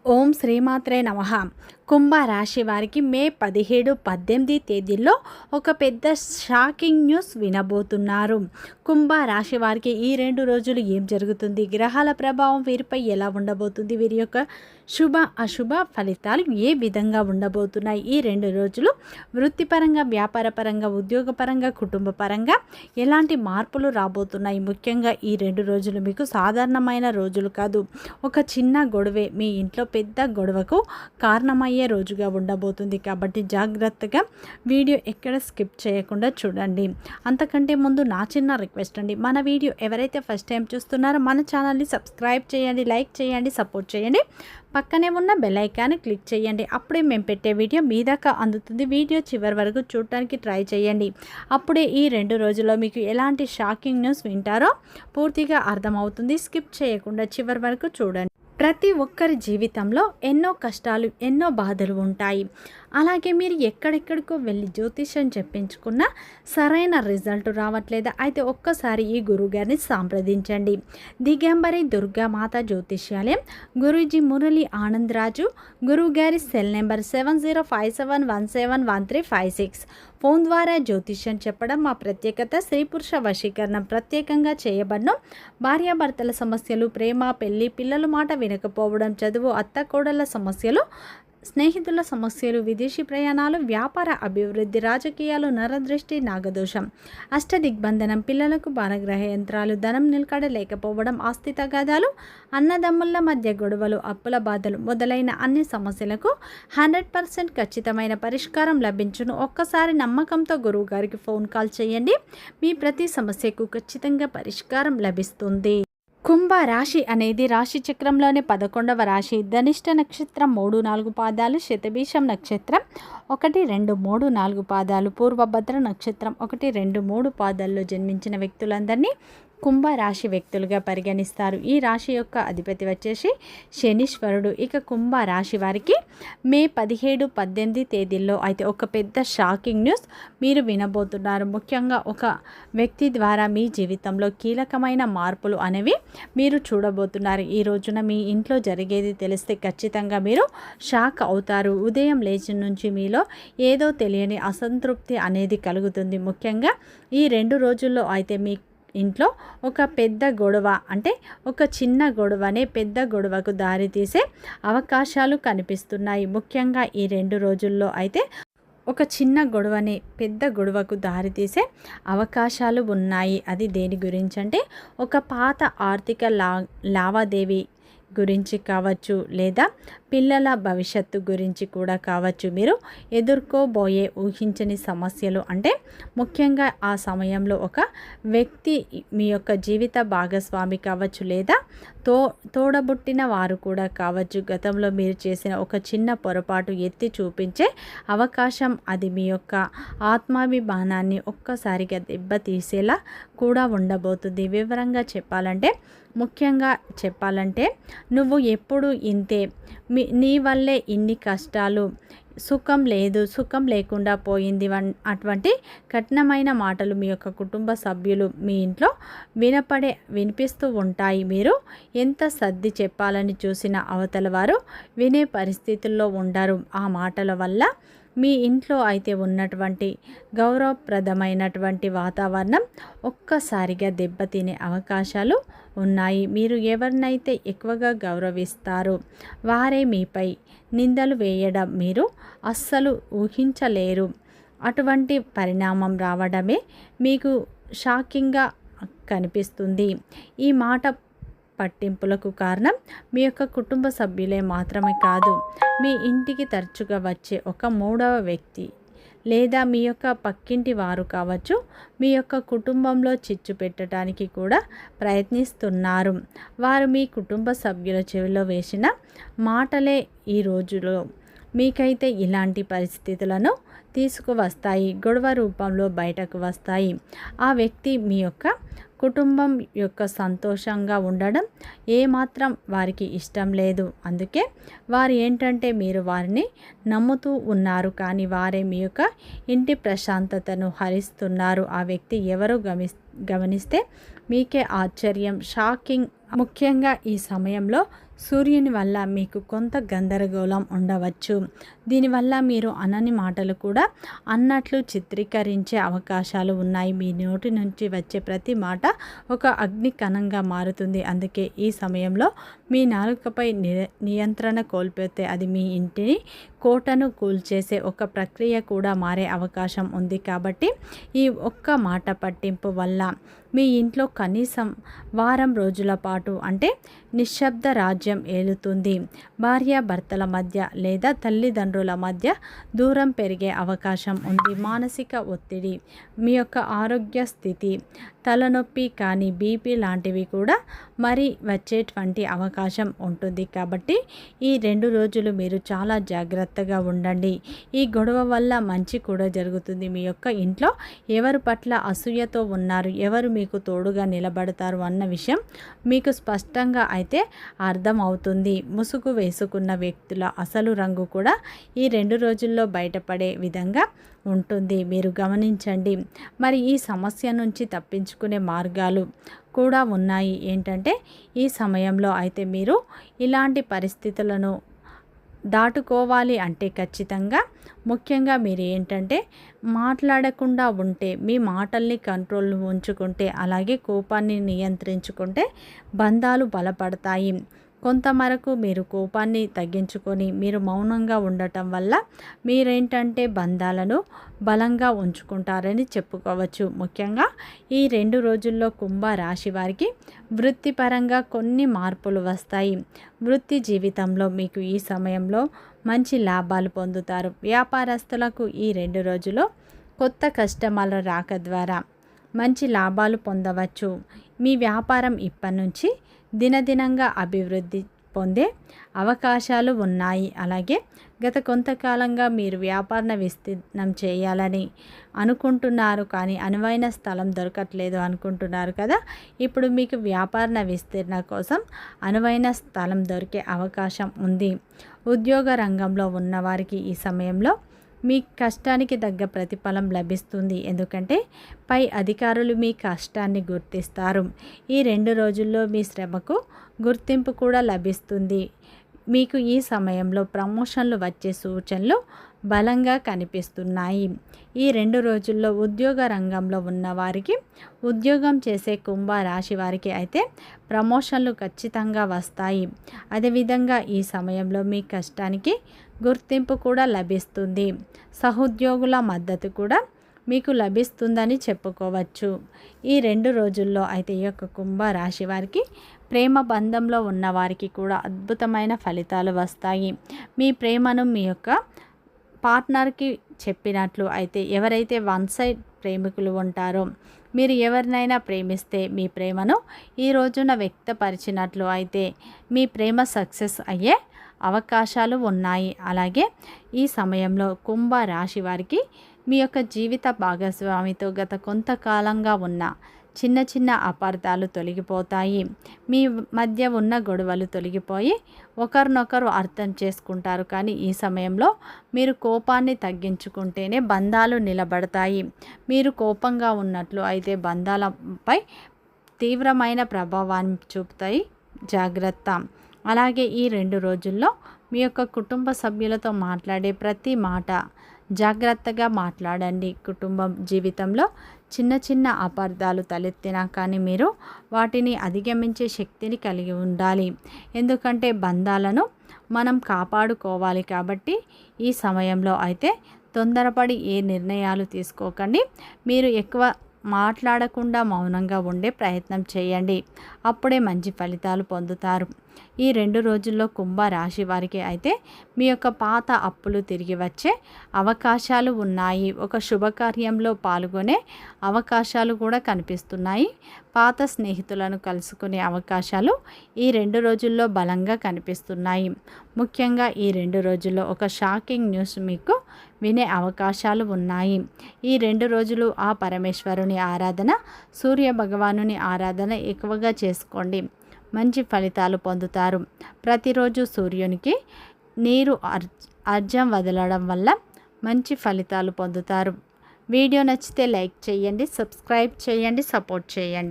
ఓం శ్రీమాత్రే నమః. కుంభరాశి వారికి మే 17, 18 తేదీల్లో ఒక పెద్ద షాకింగ్ న్యూస్ వినబోతున్నారు. కుంభరాశి వారికి ఈ 2 రోజులు ఏం జరుగుతుంది, గ్రహాల ప్రభావం వీరిపై ఎలా ఉండబోతుంది, వీరి యొక్క శుభ అశుభ ఫలితాలు ఏ విధంగా ఉండబోతున్నాయి, ఈ 2 రోజులు వృత్తిపరంగా, వ్యాపారపరంగా, ఉద్యోగపరంగా, కుటుంబ పరంగా ఎలాంటి మార్పులు రాబోతున్నాయి. ముఖ్యంగా ఈ 2 రోజులు మీకు సాధారణమైన రోజులు కాదు. ఒక చిన్న గొడవే మీ ఇంట్లో పెద్ద గొడవకు కారణమయ్యే రోజుగా ఉండబోతుంది. కాబట్టి జాగ్రత్తగా వీడియో ఎక్కడ స్కిప్ చేయకుండా చూడండి. అంతకంటే ముందు నా చిన్న రిక్వెస్ట్ అండి, మన వీడియో ఎవరైతే ఫస్ట్ టైం చూస్తున్నారో మన ఛానల్ని సబ్స్క్రైబ్ చేయండి, లైక్ చేయండి, సపోర్ట్ చేయండి. పక్కనే ఉన్న బెల్ ఐకాన్ని క్లిక్ చేయండి. అప్పుడే మేము పెట్టే వీడియో మీ దాకా అందుతుంది. వీడియో చివరి వరకు చూడటానికి ట్రై చేయండి. అప్పుడే ఈ 2 రోజుల్లో మీకు ఎలాంటి షాకింగ్ న్యూస్ వింటారో పూర్తిగా అర్థమవుతుంది. స్కిప్ చేయకుండా చివరి వరకు చూడండి. ప్రతి ఒక్కరి జీవితంలో ఎన్నో కష్టాలు, ఎన్నో బాధలు ఉంటాయి. అలాగే మీరు ఎక్కడెక్కడికో వెళ్ళి జ్యోతిష్యం చెప్పించుకున్నా సరైన రిజల్ట్ రావట్లేదా? అయితే ఒక్కసారి ఈ గురువుగారిని సంప్రదించండి. దిగంబరి దుర్గామాత జ్యోతిష్యాలయం, గురూజీ మురళి ఆనందరాజు. గురువుగారి సెల్ నెంబర్ 7057171356. ఫోన్ ద్వారా జ్యోతిష్యం చెప్పడం మా ప్రత్యేకత. స్త్రీ పురుష వశీకరణం ప్రత్యేకంగా చేయబడిన భార్యాభర్తల సమస్యలు, ప్రేమ, పెళ్లి, పిల్లల మాట వినకపోవడం, చదువు, అత్తకోడళ్ళ సమస్యలు, స్నేహితుల సమస్యలు, విదేశీ ప్రయాణాలు, వ్యాపార అభివృద్ధి, రాజకీయాలు, నరదృష్టి, నాగదోషం, అష్టదిగ్బంధనం, పిల్లలకు భారగ్రహ యంత్రాలు, ధనం నిలకడ లేకపోవడం, ఆస్తి తగాదాలు, అన్నదమ్ముల మధ్య గొడవలు, అప్పుల బాధలు మొదలైన అన్ని సమస్యలకు 100% ఖచ్చితమైన పరిష్కారం లభించును. ఒక్కసారి నమ్మకంతో గురువు గారికి ఫోన్ కాల్ చేయండి. మీ ప్రతి సమస్యకు ఖచ్చితంగా పరిష్కారం లభిస్తుంది. కుంభరాశి అనేది రాశి చక్రంలోనే 11వ రాశి. ధనిష్ట నక్షత్రం 3, 4 పాదాలు, శతభీషం నక్షత్రం 1, 2, 3, 4 పాదాలు, పూర్వభద్ర నక్షత్రం 1, 2, 3 పాదాల్లో జన్మించిన వ్యక్తులందరినీ కుంభరాశి వ్యక్తులుగా పరిగణిస్తారు. ఈ రాశి యొక్క అధిపతి వచ్చేసి శనీశ్వరుడు. ఇక కుంభరాశి వారికి మే 17, 18 తేదీల్లో అయితే ఒక పెద్ద షాకింగ్ న్యూస్ మీరు వినబోతున్నారు. ముఖ్యంగా ఒక వ్యక్తి ద్వారా మీ జీవితంలో కీలకమైన మార్పులు అనేవి మీరు చూడబోతున్నారు. ఈ రోజున మీ ఇంట్లో జరిగేది తెలిస్తే ఖచ్చితంగా మీరు షాక్ అవుతారు. ఉదయం లేచి నుంచి మీలో ఏదో తెలియని అసంతృప్తి అనేది కలుగుతుంది. ముఖ్యంగా ఈ 2 రోజుల్లో అయితే మీ ఇంట్లో ఒక పెద్ద గొడవ, అంటే ఒక చిన్న గొడవనే పెద్ద గొడవకు దారితీసే అవకాశాలు కనిపిస్తున్నాయి. ముఖ్యంగా ఈ 2 రోజుల్లో అయితే ఒక చిన్న గొడవని పెద్ద గొడవకు దారితీసే అవకాశాలు ఉన్నాయి. అది దేని గురించి అంటే ఒక పాత ఆర్థిక లావాదేవీ గురించి కావచ్చు, లేదా పిల్లల భవిష్యత్తు గురించి కూడా కావచ్చు. మీరు ఎదుర్కోబోయే ఊహించని సమస్యలు, అంటే ముఖ్యంగా ఆ సమయంలో ఒక వ్యక్తి మీ యొక్క జీవిత భాగస్వామి కావచ్చు, లేదా తోడబుట్టిన వారు కూడా కావచ్చు. గతంలో మీరు చేసిన ఒక చిన్న పొరపాటు ఎత్తి చూపించే అవకాశం, అది మీ యొక్క ఆత్మాభిమానాన్ని ఒక్కసారిగా దెబ్బతీసేలా కూడా ఉండబోతుంది. వివరంగా చెప్పాలంటే, ముఖ్యంగా చెప్పాలంటే, నువ్వు ఎప్పుడు ఇంతే, నీ వల్లే ఇన్ని కష్టాలు, సుఖం లేదు, సుఖం లేకుండా పోయింది, అటువంటి కఠినమైన మాటలు మీ యొక్క కుటుంబ సభ్యులు మీ ఇంట్లో వినిపిస్తూ ఉంటాయి. మీరు ఎంత సర్ది చెప్పాలని చూసిన అవతల వారు వినే పరిస్థితుల్లో ఉండరు. ఆ మాటల వల్ల మీ ఇంట్లో అయితే ఉన్నటువంటి గౌరవప్రదమైనటువంటి వాతావరణం ఒక్కసారిగా దెబ్బతినే అవకాశాలు ఉన్నాయి. మీరు ఎవరినైతే ఎక్కువగా గౌరవిస్తారో వారే మీపై నిందలు వేయడం మీరు అస్సలు ఊహించలేరు. అటువంటి పరిణామం రావడమే మీకు షాకింగ్గా కనిపిస్తుంది. ఈ మాట పట్టింపులకు కారణం మీ యొక్క కుటుంబ సభ్యులే మాత్రమే కాదు, మీ ఇంటికి తరచుగా వచ్చే ఒక 3వ వ్యక్తి, లేదా మీ యొక్క పక్కింటి వారు కావచ్చు. మీ యొక్క కుటుంబంలో చిచ్చు పెట్టడానికి కూడా ప్రయత్నిస్తున్నారు. వారు మీ కుటుంబ సభ్యుల చెవిలో వేసిన మాటలే ఈ రోజులో మీకైతే ఇలాంటి పరిస్థితులను తీసుకువస్తాయి, గొడవ రూపంలో బయటకు వస్తాయి. ఆ వ్యక్తి మీ యొక్క కుటుంబం యొక్క సంతోషంగా ఉండడం ఏమాత్రం వారికి ఇష్టం లేదు. అందుకే వారు ఏంటంటే, మీరు వారిని నమ్ముతూ ఉన్నారు, కానీ వారే మీ యొక్క ఇంటి ప్రశాంతతను హరిస్తున్నారు. ఆ వ్యక్తి ఎవరు గమనిస్తే మీకే ఆశ్చర్యం, షాకింగ్. ముఖ్యంగా ఈ సమయంలో సూర్యుని వల్ల మీకు కొంత గందరగోళం ఉండవచ్చు. దీనివల్ల మీరు అనని మాటలు కూడా అన్నట్లు చిత్రీకరించే అవకాశాలు ఉన్నాయి. మీ నోటి నుంచి వచ్చే ప్రతి మాట ఒక అగ్ని కణంగా మారుతుంది. అందుకే ఈ సమయంలో మీ నాలుకపై నియంత్రణ కోల్పోతే అది మీ ఇంటిని కోటను కూల్చేసే ఒక ప్రక్రియ కూడా మారే అవకాశం ఉంది. కాబట్టి ఈ ఒక్క మాట పట్టింపు వల్ల మీ ఇంట్లో కనీసం వారం రోజుల పాటు అంటే నిశ్శబ్ద రాజ్యం ఏలుతుంది. భార్యాభర్తల మధ్య లేదా తల్లిదండ్రుల మధ్య దూరం పెరిగే అవకాశం ఉంది. మానసిక ఒత్తిడి, మీ యొక్క ఆరోగ్య స్థితి, తలనొప్పి కానీ బీపీ లాంటివి కూడా మరి వచ్చేటువంటి అవకాశం ఉంటుంది. కాబట్టి ఈ 2 రోజులు మీరు చాలా జాగ్రత్తగా ఉండండి. ఈ గొడవ వల్ల మంచి కూడా జరుగుతుంది. మీ యొక్క ఇంట్లో ఎవరి పట్ల అసూయతో ఉన్నారు, ఎవరు మీకు తోడుగా నిలబడతారు అన్న విషయం మీకు స్పష్టంగా అయితే అర్థమవుతుంది. ముసుగు వేసుకున్న వ్యక్తుల అసలు రంగు కూడా ఈ 2 రోజుల్లో బయటపడే విధంగా ఉంటుంది. మీరు గమనించండి. మరి ఈ సమస్య నుంచి తప్పించుకునే మార్గాలు కూడా ఉన్నాయి. ఏంటంటే ఈ సమయంలో అయితే మీరు ఇలాంటి పరిస్థితులను దాటుకోవాలి అంటే ఖచ్చితంగా ముఖ్యంగా మీరు ఏంటంటే మాట్లాడకుండా ఉంటే, మీ మాటల్ని కంట్రోల్ ఉంచుకుంటే, అలాగే కోపాన్ని నియంత్రించుకుంటే బంధాలు బలపడతాయి. కొంతమరకు మీరు కోపాన్ని తగ్గించుకొని మీరు మౌనంగా ఉండటం వల్ల మీరేంటంటే బంధాలను బలంగా ఉంచుకుంటారని చెప్పుకోవచ్చు. ముఖ్యంగా ఈ 2 రోజుల్లో కుంభ రాశి వారికి వృత్తిపరంగా కొన్ని మార్పులు వస్తాయి. వృత్తి జీవితంలో మీకు ఈ సమయంలో మంచి లాభాలు పొందుతారు. వ్యాపారస్తులకు ఈ 2 రోజుల్లో కొత్త కస్టమర్ల రాక ద్వారా మంచి లాభాలు పొందవచ్చు. మీ వ్యాపారం ఇప్పటి నుంచి దినదినంగా అభివృద్ధి పొందే అవకాశాలు ఉన్నాయి. అలాగే గత కొంతకాలంగా మీరు వ్యాపార విస్తీర్ణం చేయాలని అనుకుంటున్నారు, కానీ అనువైన స్థలం దొరకట్లేదు అనుకుంటున్నారు కదా. ఇప్పుడు మీకు వ్యాపార విస్తీర్ణ కోసం అనువైన స్థలం దొరికే అవకాశం ఉంది. ఉద్యోగ రంగంలో ఉన్నవారికి ఈ సమయంలో మీ కష్టానికి తగ్గ ప్రతిఫలం లభిస్తుంది. ఎందుకంటే పై అధికారులు మీ కష్టాన్ని గుర్తిస్తారు. ఈ 2 రోజుల్లో మీ శ్రమకు గుర్తింపు కూడా లభిస్తుంది. మీకు ఈ సమయంలో ప్రమోషన్లు వచ్చే సూచనలు బలంగా కనిపిస్తున్నాయి. ఈ 2 రోజుల్లో ఉద్యోగ రంగంలో ఉన్నవారికి, ఉద్యోగం చేసే కుంభ రాశి వారికి అయితే ప్రమోషన్లు ఖచ్చితంగా వస్తాయి. అదేవిధంగా ఈ సమయంలో మీ కష్టానికి గుర్తింపు కూడా లభిస్తుంది. సహోద్యోగుల మద్దతు కూడా మీకు లభిస్తుందని చెప్పుకోవచ్చు. ఈ 2 రోజుల్లో అయితే ఈ యొక్క కుంభ రాశి వారికి ప్రేమ బంధంలో ఉన్నవారికి కూడా అద్భుతమైన ఫలితాలు వస్తాయి. మీ ప్రేమను మీ యొక్క పార్ట్నర్కి చెప్పినట్లు అయితే, ఎవరైతే వన్ సైడ్ ప్రేమికులు ఉంటారో, మీరు ఎవరినైనా ప్రేమిస్తే మీ ప్రేమను ఈ రోజున వ్యక్తపరిచినట్లు అయితే మీ ప్రేమ సక్సెస్ అయ్యే అవకాశాలు ఉన్నాయి. అలాగే ఈ సమయంలో కుంభ రాశి వారికి మీ యొక్క జీవిత భాగస్వామితో గత కొంతకాలంగా ఉన్న చిన్న చిన్న అపార్థాలు తొలగిపోతాయి. మీ మధ్య ఉన్న గొడవలు తొలగిపోయి ఒకరినొకరు అర్థం చేసుకుంటారు. కానీ ఈ సమయంలో మీరు కోపాన్ని తగ్గించుకుంటేనే బంధాలు నిలబడతాయి. మీరు కోపంగా ఉన్నట్లు అయితే బంధాలపై తీవ్రమైన ప్రభావాన్ని చూపుతాయి. జాగ్రత్త. అలాగే ఈ 2 రోజుల్లో మీ యొక్క కుటుంబ సభ్యులతో మాట్లాడే ప్రతి మాట జాగ్రత్తగా మాట్లాడండి. కుటుంబం జీవితంలో చిన్న చిన్న అపార్థాలు తలెత్తినా కానీ మీరు వాటిని అధిగమించే శక్తిని కలిగి ఉండాలి. ఎందుకంటే బంధాలను మనం కాపాడుకోవాలి. కాబట్టి ఈ సమయంలో అయితే తొందరపడి ఏ నిర్ణయాలు తీసుకోకండి. మీరు ఎక్కువ మాట్లాడకుండా మౌనంగా ఉండే ప్రయత్నం చేయండి. అప్పుడే మంచి ఫలితాలు పొందుతారు. ఈ 2 రోజుల్లో కుంభ రాశి వారికి అయితే మీ యొక్క పాత అప్పులు తిరిగి వచ్చే అవకాశాలు ఉన్నాయి. ఒక శుభకార్యంలో పాల్గొనే అవకాశాలు కూడా కనిపిస్తున్నాయి. పాత స్నేహితులను కలుసుకునే అవకాశాలు ఈ 2 రోజుల్లో బలంగా కనిపిస్తున్నాయి. ముఖ్యంగా ఈ 2 రోజుల్లో ఒక షాకింగ్ న్యూస్ మీకు వినే అవకాశాలు ఉన్నాయి. ఈ 2 రోజులు ఆ పరమేశ్వరుని ఆరాధన, సూర్య భగవానుని ఆరాధన ఎక్కువగా చేసుకోండి. మంచి ఫలితాలు పొందుతారు. ప్రతిరోజు సూర్యునికి నీరు అర్ఘ్యం వదలడం వల్ల మంచి ఫలితాలు పొందుతారు. వీడియో నచ్చితే లైక్ చేయండి, సబ్స్క్రైబ్ చేయండి, సపోర్ట్ చేయండి.